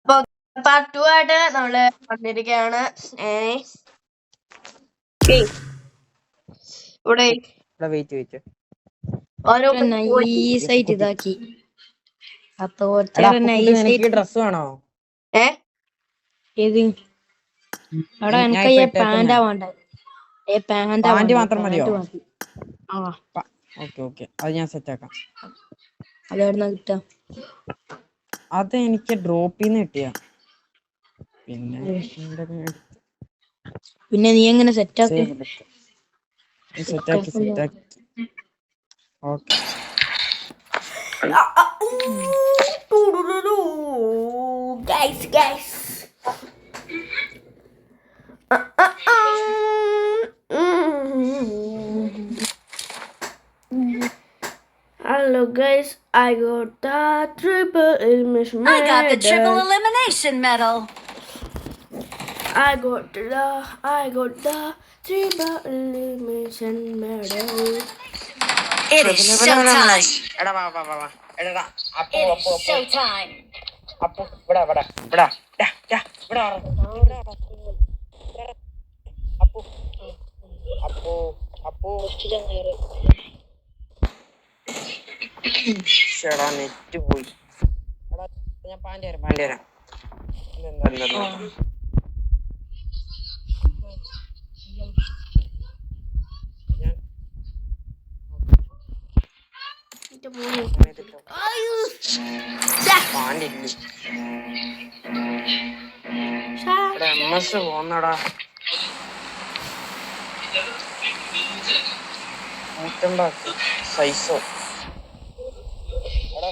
അപ്പൊ പാർട്ട് 2 ആയിട്ട് നമ്മള് വന്നിരിക്കുകയാണ്. ഇവിടെ ഓരോ നൈസായിട്ട് ഇതാക്കി. ഡ്രസ് വേണോ? ഏത് അവിടെ എനിക്ക് പാൻറ്റാ വേണ്ടത്. പാന്റ് മാത്രം മതിയോ? അത് ഞാൻ സെറ്റ് ആക്കാം. അതെവിടുന്നാ കിട്ടാ? അത് എനിക്ക് ഡ്രോപ്പിന്ന് കിട്ടിയ. പിന്നെ നീ എങ്ങനെ സെറ്റാക്കി? Okay. Guys Hello guys, I got the triple elimination medal. I got the triple elimination medal. I got the triple elimination medal. It is showtime. എടാ വാ വാ വാ. എടാ It is showtime. അപ്പോ ഇവിടെ അപ്പോ ചേടാ നെറ്റ് പോയി. ഞാൻ പാൻറ് തരാം. പോന്നടാ സൈസോ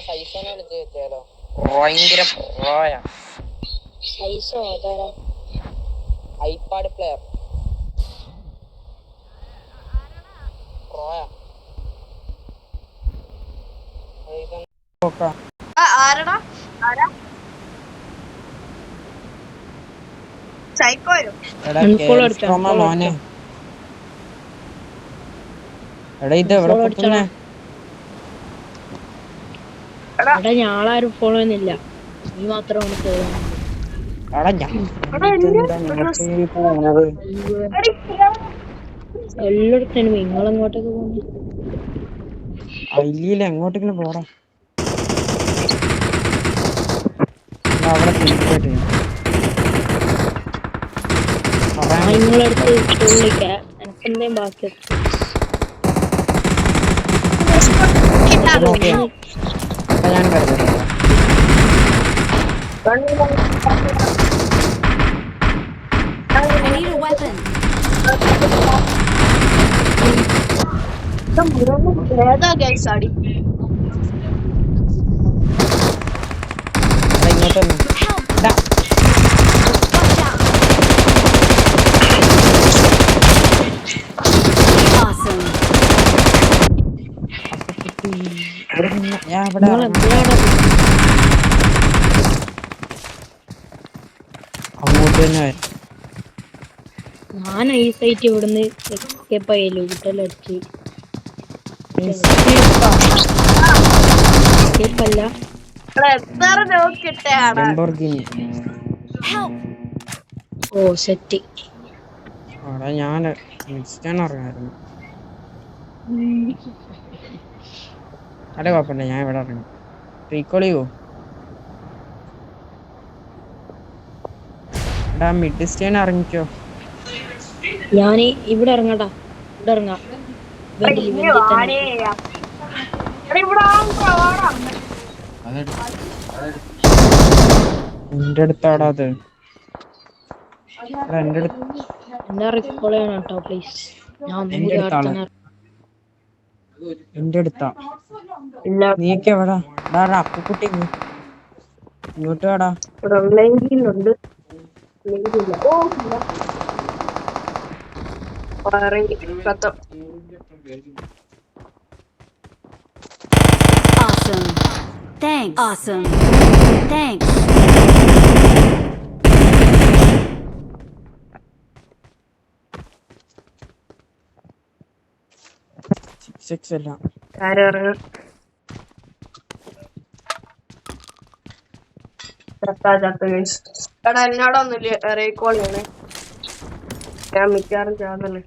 സൈസോനെ വിളിച്ച് വെച്ചാലോ? ഭയങ്കര ഐപാഡ് പ്ലെയർ മോനെ. എടാ ഇത് എവിടെ പൊട്ടുന്നേ? ഞാളാരും ഫോളോ ചെയ്യുന്നില്ല, നീ മാത്രമാണ് ഫോളോ. എല്ലായിടത്തും നിങ്ങളെങ്ങോട്ടൊക്കെ പോകുന്നു? എങ്ങോട്ടെങ്കിലും പോടാ. നിങ്ങളടുത്ത് എനിക്കെന്തേലും ബാക്കി ഞാൻ വരുന്നത്. I need a weapon. ഞാൻ ഐസായിട്ട് ഇവിടുന്ന് ലൂട്ടലടിച്ച് സെറ്റ്. ഞാൻ അറിയാമായിരുന്നു. കുഴപ്പമില്ല, ഞാൻ ഇവിടെ ഇറങ്ങി. റീകോൾ ചെയ്യോ? എടാ മിഡ് സ്റ്റേൻ ഇറങ്ങിക്കോ. ഞാൻ ഇവിടെ ഇറങ്ങട്ടാ, ഇവിടെ ഇറങ്ങാം. എന്റെ അടുത്താടാ അത്. എന്നെ റീകോൾ ചെയ്യണം കേട്ടോ പ്ലീസ്. എന്റെ അടുത്താ. നീയൊക്കെ എവിടാ? അപ്പുക്കുട്ടി ഇങ്ങോട്ട് വേടാ. Awesome. Thanks. Awesome. Thanks. എടാ എന്നോടൊന്നുമില്ല റീകോളിയാണ്. ഞാൻ മിക്കവാറും ചാതല്ലേ.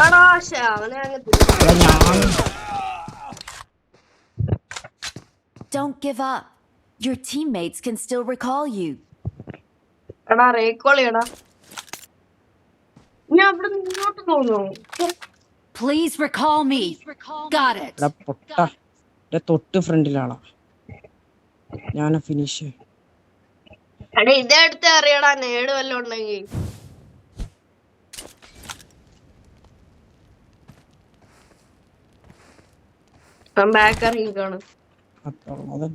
എടാ അവനെ അങ്ങ് Don't give up. Your teammates can still recall you. എടാ റീകോൾ ചെയ്യടാ. ഞാൻ അവിടെ മുന്നോട്ട് തോന്നുന്നു. Please recall me. Got it. എടാ പൊട്ട എന്റെ തൊട്ട് ഫ്രണ്ടിലാളാ. ഞാൻ ഫിനിഷ്. എടാ ഇതെടുത്ത് അറിയടാ നേട് വല്ലതും ഉണ്ടെങ്കിൽ. ഞാൻ ബാക്ക് ഇറങ്ങിക്കാണ്. അത്രമാത്രം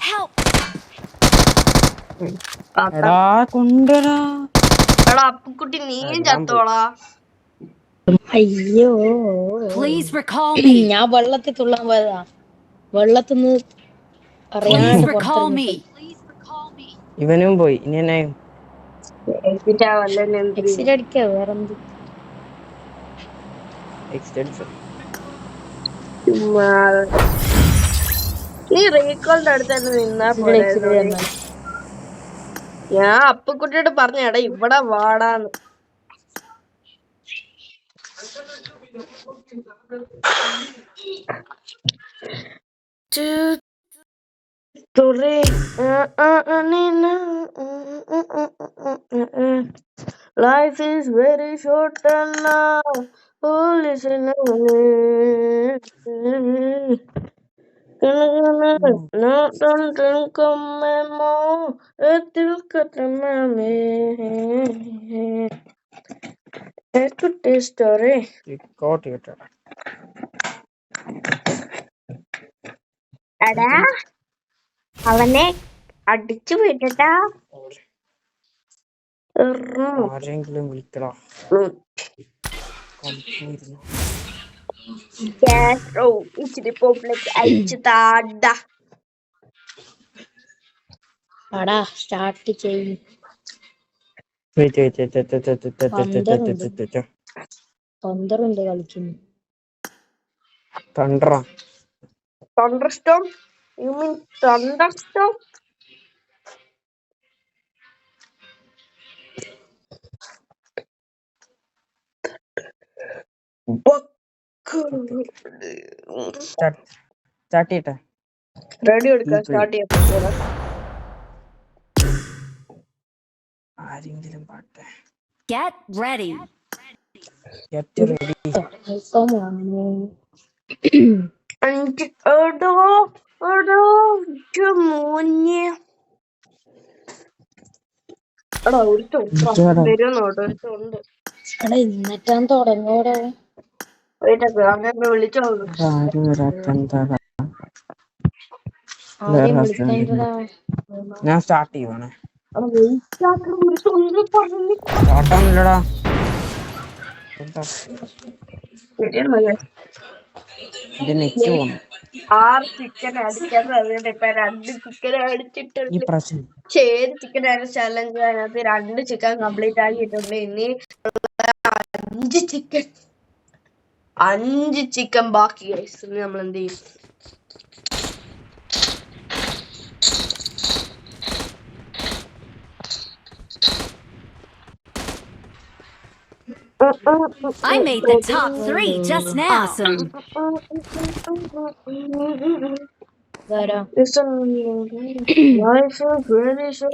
Help. എടാ കൊണ്ടുവരാ. എടാ അപ്പുക്കുട്ടി നീയും ചത്തോളാ. അയ്യോ Please recall me. ഞാൻ വെള്ളത്തിൽ തുള്ളാൻ പോയതാ. വെള്ളത്തിന്ന് Please അറിയാണ്ട് recall me. ഇവനും പോയി. ഇനി എന്നെ എക്സിറ്റ് അടിക്കാ വേറെന്ത്. എക്സ്റ്റൻഷൻ നീ റീകോളിന്റെ അടുത്ത് തന്നെ നിന്നാ പോലെ. ഞാൻ അപ്പുക്കുട്ടിയോട് പറഞ്ഞേടാ ഇവിടെ വാടാന്ന്. Life is very short and now listen no don't come more till katamame a good story. കോട്ട് കിട്ടാ. എടാ അവനെ അടിച്ചു വിടട്ടാ. ആരെങ്കിലും വിളിക്കടാ. ഇച്ചിരി പോപ്പിലേക്ക് അയച്ചു താടാ. അടാ സ്റ്റാർട്ട് ചെയ്യും. പന്തറുണ്ട് കളിക്കുന്നു. തണ്ടറാ. Thunderstorm? You mean thunderstorm? Start ചെയ്യട്ടെ. റെഡി എടുക്കാം. സ്റ്റാർട്ട് ചെയ്യാം. ആരെങ്കിലും പാട്ടെ. Get ready. Get ready. മോനെ എടാ ഒരുത്തുണ്ട്. എടാ എന്നിട്ടാൻ തുടങ്ങോടെ. അങ്ങനെ വിളിച്ചോളൂ. ആരും വരാത്തെന്താ? ആരെയും വിളിക്കാനില്ലടാ. ഞാൻ സ്റ്റാർട്ട് ചെയ്യുവാണ്. സ്റ്റാർട്ടാന്നില്ലടാ. എന്റെ നെറ്റ് പോന്നു. 6 ചിക്കൻ അടിക്കാൻ പറഞ്ഞിട്ട് ഇപ്പൊ 2 ചിക്കൻ അടിച്ചിട്ടുണ്ട്. ഈ പ്രശ്നം ഏത് ചിക്കൻ ആയാലും ചലഞ്ച് അതിനകത്ത് 2 ചിക്കൻ കംപ്ലീറ്റ് ആക്കിയിട്ടുണ്ട്. ഇനി 5 ചിക്കൻ ബാക്കി. നമ്മൾ എന്ത് ചെയ്യും? I made the top 3 just now. Awesome.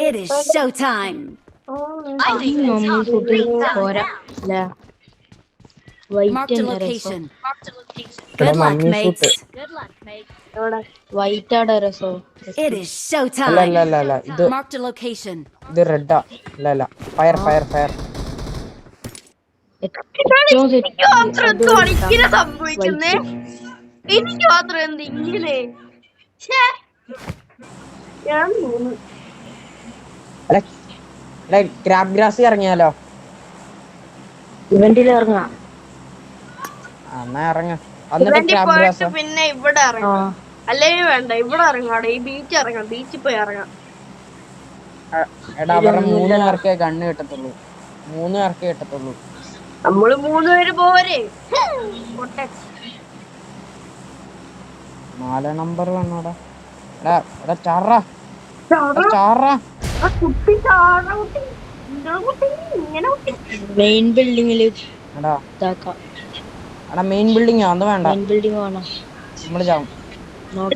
It is showtime. പോരാ അല്ല Marked a white location. Good luck, mates. White ആടെ രസോ. It is അല്ല showtime. അല്ല അല്ല അല്ല ഇത് Marked a location. ഇത് റെഡാ. അല്ല അല്ല ഫയർ ഫയർ ഫയർ. എനിക്ക് മാത്രം എന്തുവാണ് ഇങ്ങനെ സംഭവിക്കുന്നേ? എനിക്ക് മാത്രം എന്ത് ഇങ്ങനെ? ഞാൻ 3. Crab grass ഇറങ്ങിയാലോ? ഇവന്റിൽ ഇറങ്ങാം. എന്നാ ഇറങ്ങ. എന്നിട്ട് ഇവന്റിൽ ക്രാബ് പോയിട്ട് ഗ്രാസ്. പിന്നെ ഇവിടെ ഇറങ്ങാം. അല്ലെങ്കിൽ വേണ്ട, ഇവിടെ ഇറങ്ങാടെ. ഈ ബീച്ച് ഇറങ്ങാം. ബീച്ചിൽ പോയി ഇറങ്ങാം. എടാ അവരുടെ 3 പേർക്കേ കണ്ണ് കിട്ടത്തുള്ളൂ. 3 പേർക്കേ കിട്ടത്തുള്ളൂ. നമ്മള് 3 പേര് പോരെ. 4 നമ്പർ വേണോടാ. എടാ ചാറാ ചാറാ. മെയിൻ ബിൽഡിങ്ങില് എടാ മെയിൻ ബിൽഡിംഗ് അന്ന് വേണ്ട. മെയിൻ ബിൽഡിംഗ് വേണം. നമ്മള് ചാവും.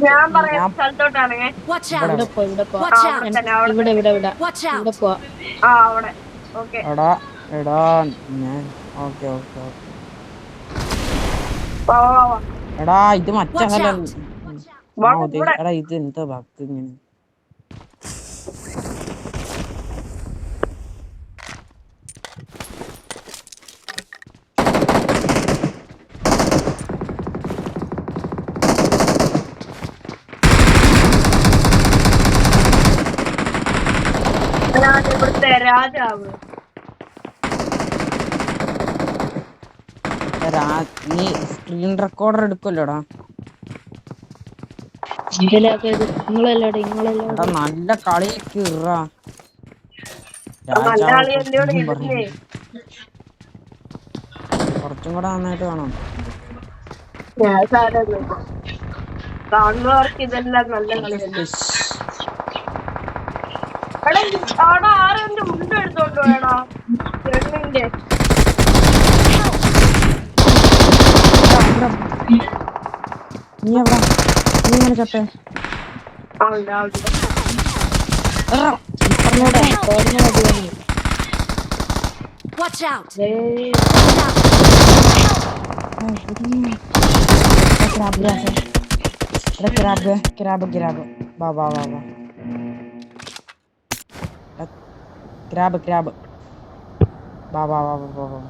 ഞാൻ പറയാം സ്ഥലത്തോട്ടാണേ. Watch ഇവിടെ out! പോ, ഇവിടെ പോ. Watch out! ഇവിടെ ഇവിടെ ഇവിടെ Watch ഇവിടെ out! പോ. അവിടെ. ഓക്കെ. എടാ ഞാൻ ഓക്കെ. വാ. എടാ ഇത് മറ്റേ Watch സ്ഥലം. out! എടാ ഇത് എന്താ ഭക്തി ഇങ്ങനെ. ഇവിടുത്തെ രാജാവ്. നീ സ്ക്രീൻ റെക്കോർഡർ എടുക്കുമല്ലോടാ? നിങ്ങളെല്ലാടെ എടാ നല്ല കളിയൊക്കെ ഇറാ. നല്ല ആളി എന്നോട് ഇരുന്നേ. കുറച്ചും കൂടെ നന്നായിട്ട് വേണം. ഞാൻ സാരമില്ല, കാണുന്നവർക്ക് ഇതെല്ലാം നല്ല കളിയല്ലേ. എടാ ആരെന്റെ മുണ്ട് എടുത്തോണ്ട് പോയടാ പെണ്ണിന്റെ. നീ എവിടെ? നീ ഇങ്ങനെ ചത്തേ? Watch out! ക്രാബ്. വാ. ക്രാബ്. വാ.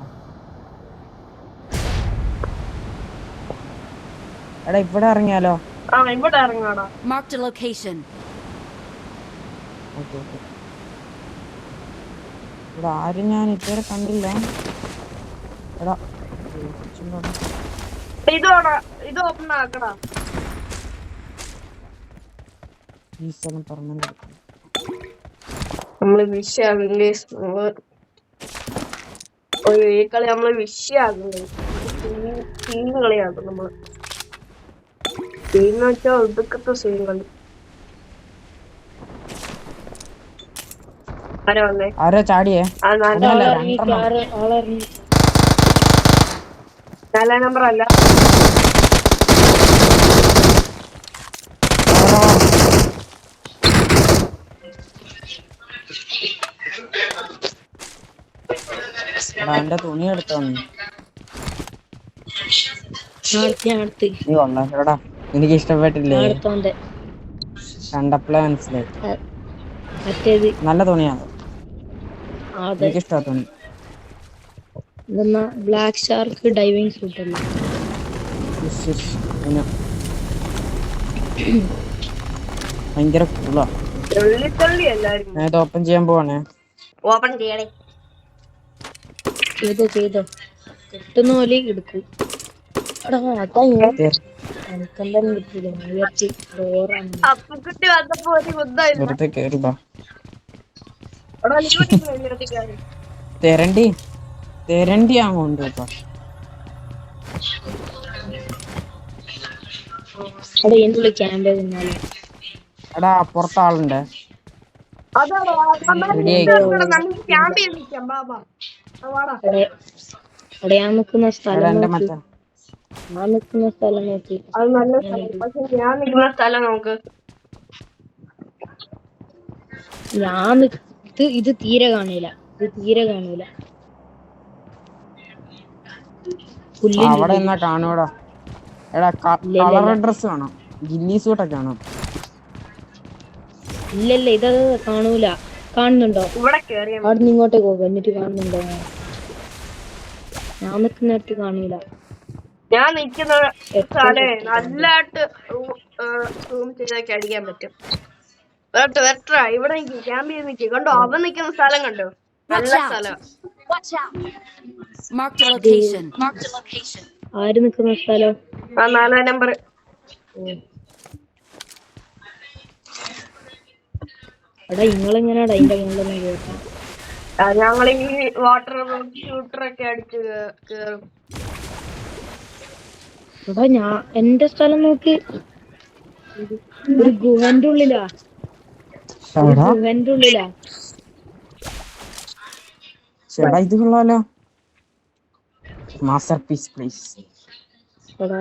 എടാ ഇവിടെ ഇറങ്ങിയാലോ? ഇവിടെ ഇറങ്ങാടാ. Marked a location. ഓക്കെ. ഇവിടെ ആരും ഞാൻ ഇതുവരെ കണ്ടില്ല. എടാ ഇത് ഓപ്പൺ ആക്കടാ. ഈ സ്ഥലം പറഞ്ഞു. നമ്മള് വിഷയാകില്ലേ? ഈ കളി നമ്മള് വിഷയാകില്ലേ? ടീം കളിയാക്കും നമ്മള്. ടീം എന്ന് വെച്ചാൽ ഒടുക്കത്തെ സീൻ കളി. ആരോ ചാടിയേ? 4 നമ്പർ അല്ല. എന്റെ തുണി എടുത്തോ നീ? എനിക്ക് ഇഷ്ടപ്പെട്ടില്ലേ? കണ്ടപ്പോഴേ മനസ്സിലായി. നല്ല തുണിയാണ്. എനിക്ക് ഇഷ്ടമാണ് തുണി. ബ്ലാക്ക് ഷാർക്ക് ഡൈവിംഗ് സൂട്ട് അല്ലേ? ഭയങ്കര കൂളാ. ഞാൻ ഇത് ഓപ്പൺ ചെയ്യാൻ പോവാണേ. ഓപ്പൺ ചെയ്യണേ. ചെയ്തോ കിട്ടുന്ന പോലെ എടുക്കും. വെറുതെ കേറിതാ. തെരണ്ടി അങ്ങോട്ട് കേട്ടോ. എടാ പുറത്ത് ആളുണ്ട്. ഞാൻ നിക്കുന്ന സ്ഥലം നോക്കി. അത് നല്ല സ്ഥലം. പക്ഷെ ഞാൻ നിൽക്കുന്ന സ്ഥലം നോക്ക്. ഇത് തീരെ കാണൂല. അവിടെ എന്നാ കാണൂടാ. എടാ കളർ ഡ്രസ് വേണം. ഗില്ലി സൂട്ടൊക്കെ വേണം. ഇല്ലല്ല ഇത് കാണൂല. കാണുന്നുണ്ടോ? അവിടെ നിന്ന് ഇങ്ങോട്ടേക്ക് പോകും. എന്നിട്ട് കാണുന്നുണ്ടോ? ഞാൻ നിൽക്കുന്നിടത്ത് കാണൂല. ഞാൻ നിൽക്കുന്ന സ്ഥലേ നല്ലതായിട്ട് സൂം ചെയ്തൊക്കെ അടിക്കാൻ പറ്റും. വെട്ടാ ഇവിടെ നിൽക്കും, ക്യാമ്പ് ചെയ്ത് നിൽക്കും. കണ്ടോ അവൻ നിൽക്കുന്ന സ്ഥലം കണ്ടോ? Watch നല്ല out! സ്ഥലം. Marked a location. ആര് നിക്കുന്ന സ്ഥലം? ആ 4 നമ്പർ. എടാ നിങ്ങളെങ്ങനെയാടാ അതിന്റെ മുകളിലൊന്നും കേട്ടാ? ഞങ്ങൾ ഈ വാട്ടർ ഷൂട്ടറൊക്കെ അടിച്ച് കേറും. എടാ എന്റെ സ്ഥലം നോക്ക്, ഒരു ഗുഹന്റെ ഉള്ളിലാ. ഗുഹന്റെ ഉള്ളിലാ. ചേട്ടാ ഇത് കൊള്ളാലോ. Masterpiece please. എടാ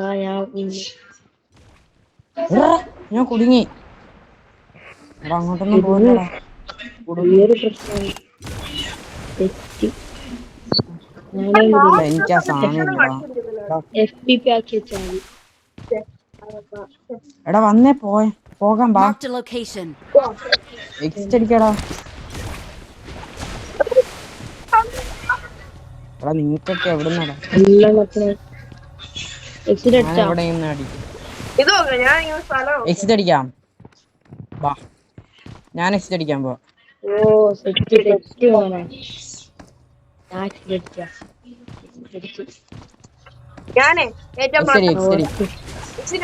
ഞാൻ കുടുങ്ങി. എടാ അങ്ങോട്ടൊന്നും പോകണ്ടടാ. ചെറിയൊരു പ്രശ്നം തെറ്റി. എനിക്ക് ആ സാധനം ഇല്ലടാ. FPP ആക്കി വെച്ചാൽ മതി. എടാ വന്നേ പോകാം ബാ. Marked a location. എക്സിറ്റ് അടിക്കടാ. എടാ നിങ്ങൾക്കൊക്കെ എവിടെ നിന്നാടാ? എല്ലാം എക്സിറ്റ് അടിച്ചാ എവിടെ നിന്ന് അടിക്കും? ഇത് നോക്കാം, ഞാൻ ഈ സ്ഥലം എക്സിറ്റ് അടിക്കാം ബാ. ഞാൻ എക്സിറ്റ് അടിക്കാൻ പോവാ. ഓ സെറ്റ് മോനെ. ഞാൻ എക്സിറ്റ് അടിച്ചാ ഞാനേ ഏറ്റവും എക്സിറ്റ് അടി.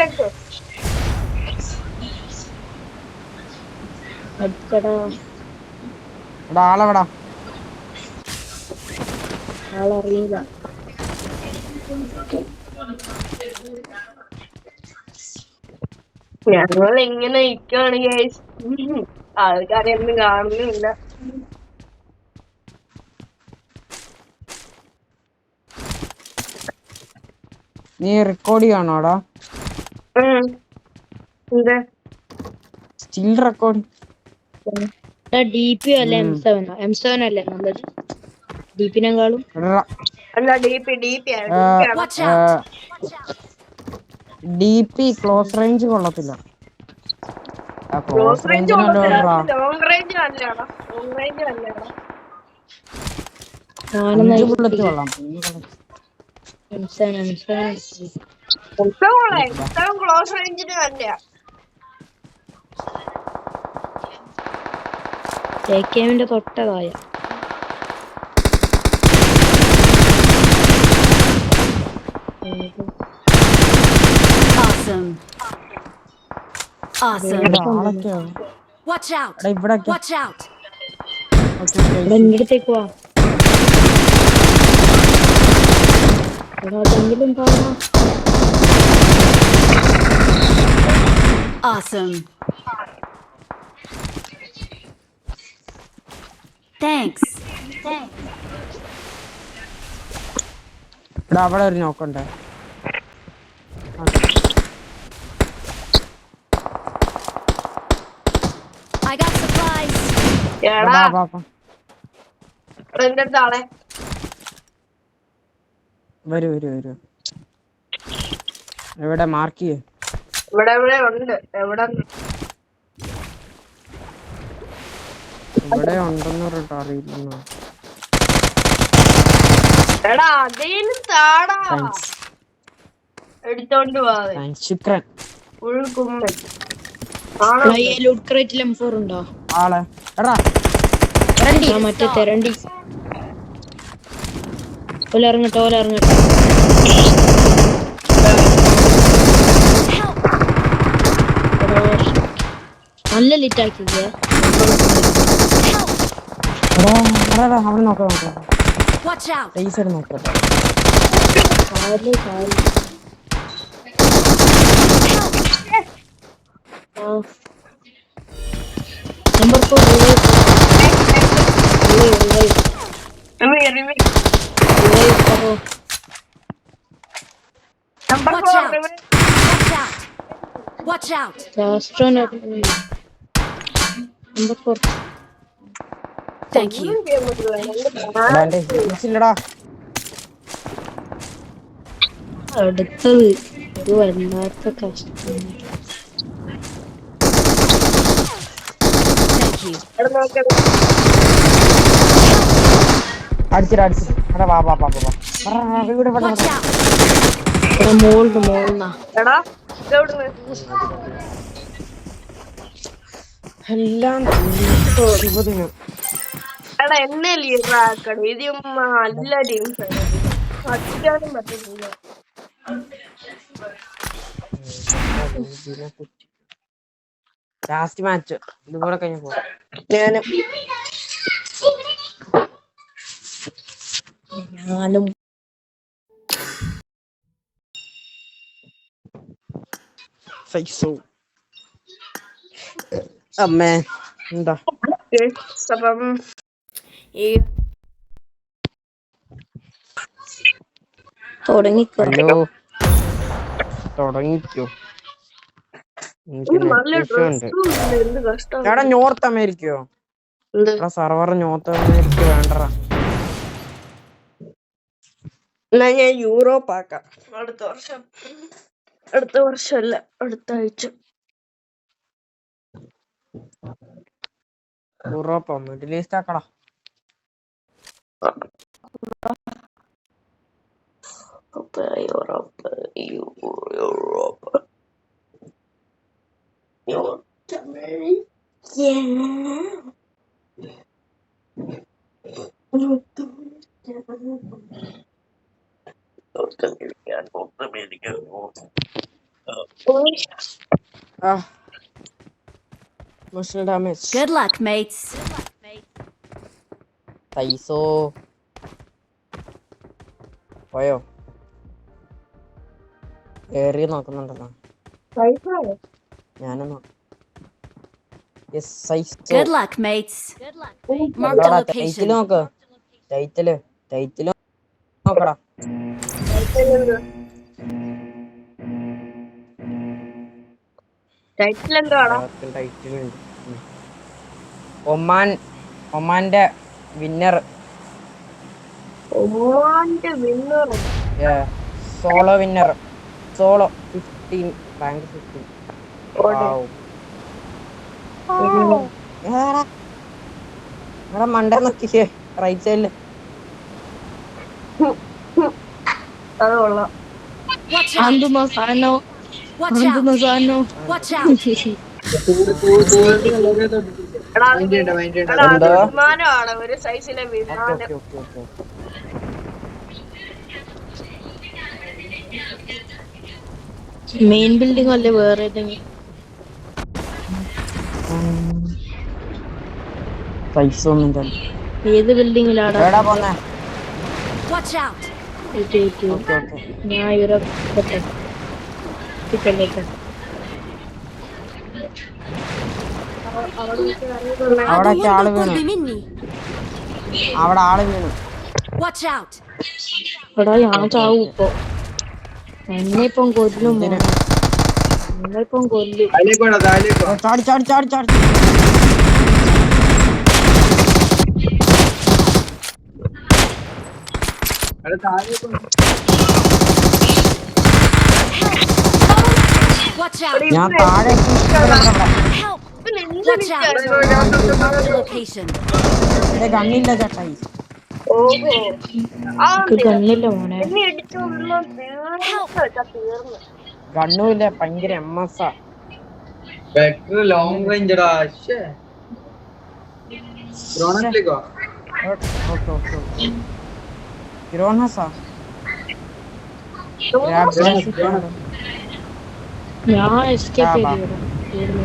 അടിച്ചോ. അടിച്ചടാ. എടാ ആളെവിടാ? ആളറിയില്ല. ഞങ്ങൾ ഇങ്ങനെ നിൽക്കാണ് ഗൈസ്. ആൾക്കാരെയൊന്നും കാണുന്നില്ല. നീ റെക്കോർഡ് ചെയ്യാണോടാ? എന്താ സ്റ്റിൽ റെക്കോർഡ്? DP അല്ല M7 അല്ലേ നല്ലത്? DP-നെക്കാളും അല്ല DP ക്ലോസ് റേഞ്ച് കൊള്ളത്തില്ല. ക്ലോസ് റേഞ്ച് ലോങ് റേഞ്ച് നല്ലതാണോ? ലോങ് റേഞ്ച് നല്ലതാണോ? കൊള്ളാം. ക്ലോസ് റേഞ്ചിന് നല്ലതാ. JKM-ന്റെ തൊട്ടതായ Awesome. Watch out! Watch out! എന്റെ അടുത്തേക്ക് വാ. അതെങ്കിലും കാണാം. Awesome. Thanks. അവിടെ ഒരു നോക്കണ്ടേ? I got supplies. വരൂ. എവിടെ മാർക്ക് ചെയ്യേ? ഇവിടെ ഉണ്ട്. ഇവിടെ ഉണ്ടെന്ന് പറഞ്ഞിട്ട് അറിയില്ലെന്നോ. എടാ അതേലും താടാ എടുത്തോണ്ട് പോവാതെ. ശുക്രൻ. ലൂട്ട് ക്രേറ്റിൽ M4 ഉണ്ടോ? ആളെ എടാ മറ്റേ തെരണ്ടി. ഇറങ്ങട്ടെ. നല്ല ലിറ്റ് ആക്കില്ലേ? അവിടെ നോക്കാം. Watch out! നോക്കട്ടെ. Number 4 Watch out! Number 4. Thank you. അടുത്തത് ഒരു വല്ലാത്ത കഷ്ടം. Thank you. അടിച്ചിടാ. വാ Watch out! മോൾന്നാ. എടാ എല്ലാം ശുഭദിനം. എടാ എന്നെ ലീഡർ ആക്കണം. ഇത് നല്ല ടീംസ് അടിക്കാനും പറ്റത്തില്ല. ലാസ്റ്റ് മാച്ച് ഇതുപോലെ കഴിഞ്ഞ പോ. ഞാനും അമ്മേ എന്താ അപ്പം ഈ തുടങ്ങിക്കോ. ഹലോ തുടങ്ങിക്കോ. നല്ല ഡ്രസ്സും എന്ത് കഷ്ടം. എടാ നോർത്ത് അമേരിക്കയോ? എടാ സർവർ നോർത്ത് അമേരിക്ക വേണ്ടടാ. എന്നാ ഞാൻ യൂറോപ്പ് ആക്കാം അടുത്ത വർഷമല്ല അടുത്ത ആഴ്ച. യൂറോപ്പോ മിഡിൽ ഈസ്റ്റ് ആക്കടാ. Europe north America Emotional damage. Good luck, mates. പൈസോ പോയോ? ഏറി നോക്കുന്നുണ്ടല്ലോ. ഞാനും Good luck, mates. Mark the location. നോക്ക്. ടൈറ്റില് നോക്കടാ. ടൈറ്റിലുണ്ട്. ഒമാന്റെ winner. Solo winner. Solo 15 rank 15. എടാ മണ്ട നോക്കിയേ റൈറ്റ് സൈഡില്. അത് കൊള്ളാം. Watch out! Watch out! Watch out! വിമാനമാണ് ഒരു സൈസിലെ വിമാനം. മെയിൻ ബിൽഡിംഗ് അല്ലേ വേറെ ഏതെങ്കിലും? പൈസ ഒന്നും ഏത് ബിൽഡിങ്ങിലാണ്? Watch out! ഞാൻ ഇവിടെ അവിടെ ആള് വീണു. Watch out! എടാ ഞാൻ ചാവും ഇപ്പൊ. എന്നെ ഇപ്പം കൊല്ലും. നിങ്ങളിപ്പം കൊല്ലും. ചാടി. Watch out! ഞാൻ താഴെ Help! Watch out! Mark the location. ഗണ്ണില്ല ചേട്ടായി. ഗണ്ണില്ല മോനെ. ഗണ്ണുമില്ല. ഭയങ്കര MS ലോങ് റേഞ്ച്. ഞാൻ എസ്കേപ്പ് ചെയ്തു.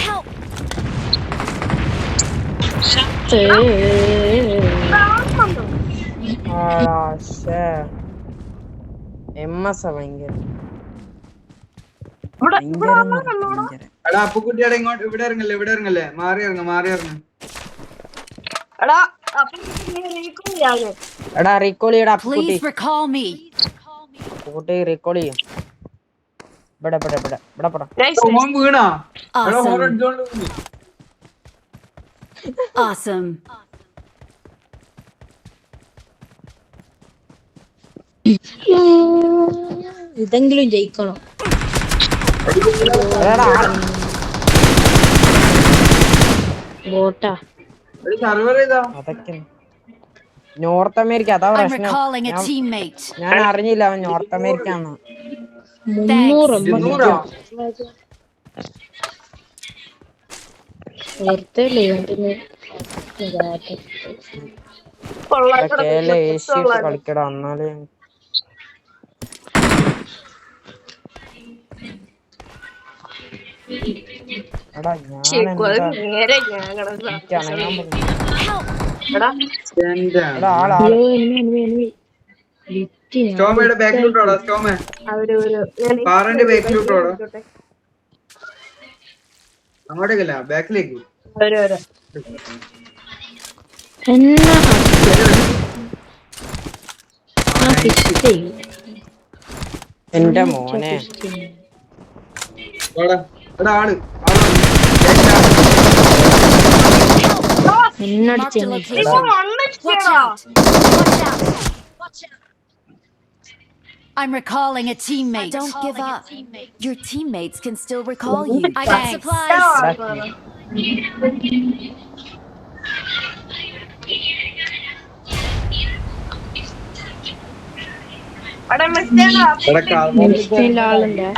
Help! MS ഭയങ്കര. എടാ അപ്പുക്കുട്ടിയുടെ ഇങ്ങോട്ട് ഇവിടെ ഇറങ്ങല്ലേ. മാറി ഇറങ്ങ. എടാ റീകോൾ ചെയ്യടാ Appukutty. Please recall me. Appukutty recall ചെയ്യും. ഇവിടെ വീണാ. Awesome. ഇതെങ്കിലും ജയിക്കണം. ബോട്ടാ. ഒരു സർവർ ഇതാ. അതൊക്കെ നോർത്ത് അമേരിക്ക, അതാ I'm പ്രശ്നം. recalling a teammate. ഞാൻ അറിഞ്ഞില്ല അവൻ നോർത്ത് അമേരിക്ക ആണ്. 300 200 വെറുതെ ഏഷ്യ കളിക്കടാ എന്നാലേ. എടാ ഞാൻ നേരെ ഞാൻ അനങ്ങാൻ പറ്റും. എന്റെ എടാ ആളാള് സ്റ്റോമയുടെ ബാക്കിലോട്ടോടാ. സ്റ്റോമേ അവര് പാറന്റെ ബാക്കിലോട്ടോടാ. അങ്ങോട്ടേക്കല്ല, ബാക്കിലേക്ക്. അവര് എന്നാ എന്റെ മോനെ എടാ ആള് Marked a location. Watch out! Watch out! I'm recalling a teammate. Don't give up. Your teammates can still recall you. I got supplies. ആളുണ്ട്.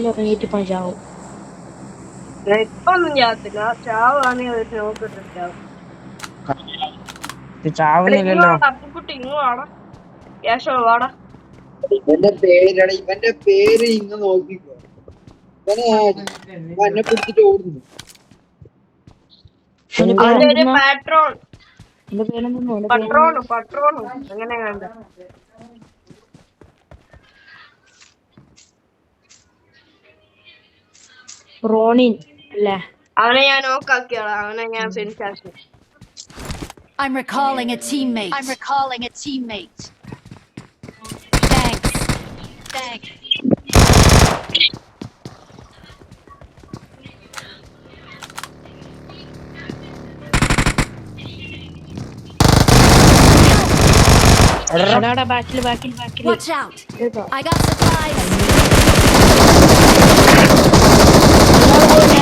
ഇറങ്ങിയിട്ട് പഞ്ചാവും. ഇപ്പൊന്നും ചാത്തില്ല. ചാവാണെങ്കിൽ ഒരു നോക്കിട്ടുണ്ടാവും. ചാവുന്നില്ലല്ലോ. അപ്പുക്കുട്ടി ഇങ്ങ് വാടാ. ക്യാഷോ വാടാ. ഇവന്റെ പേര് ഇങ്ങ് നോക്കിക്കോ. എന്നെ പിടിച്ചിട്ട് ഓടുന്നു. പട്രോണും അങ്ങനെ കണ്ട. റോണിൻ അല്ലേ? അവനെ ഞാൻ നോക്കാക്കിയോളാം. അവനെ ഞാൻ ഫിനിഷ് ആക്കി. I'm recalling a teammate. Thanks. ബാക്കിൽ Watch out! I got supplies.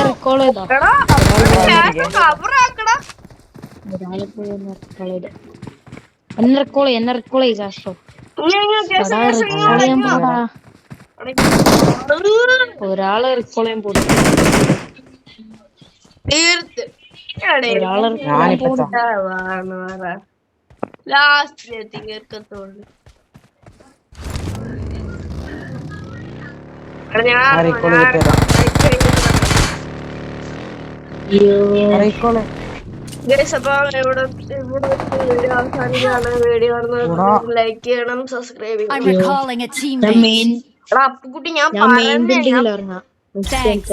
റെക്കോൾ ചെയ്തോ? എന്നെ റെക്കോൾ ചെയ്ത് ശാസ്ത്രോ. ഒരാളെ റെക്കോൾ ചെയ്യാൻ പോലും. ലാസ്റ്റ് തീർക്കത്തോളൂ. ലൈക്ക് ചെയ്യണം, സബ്സ്ക്രൈബ് ചെയ്യണം. I'm recalling a teammate. Appukutty ഞാൻ പറയുന്നേ. Thanks.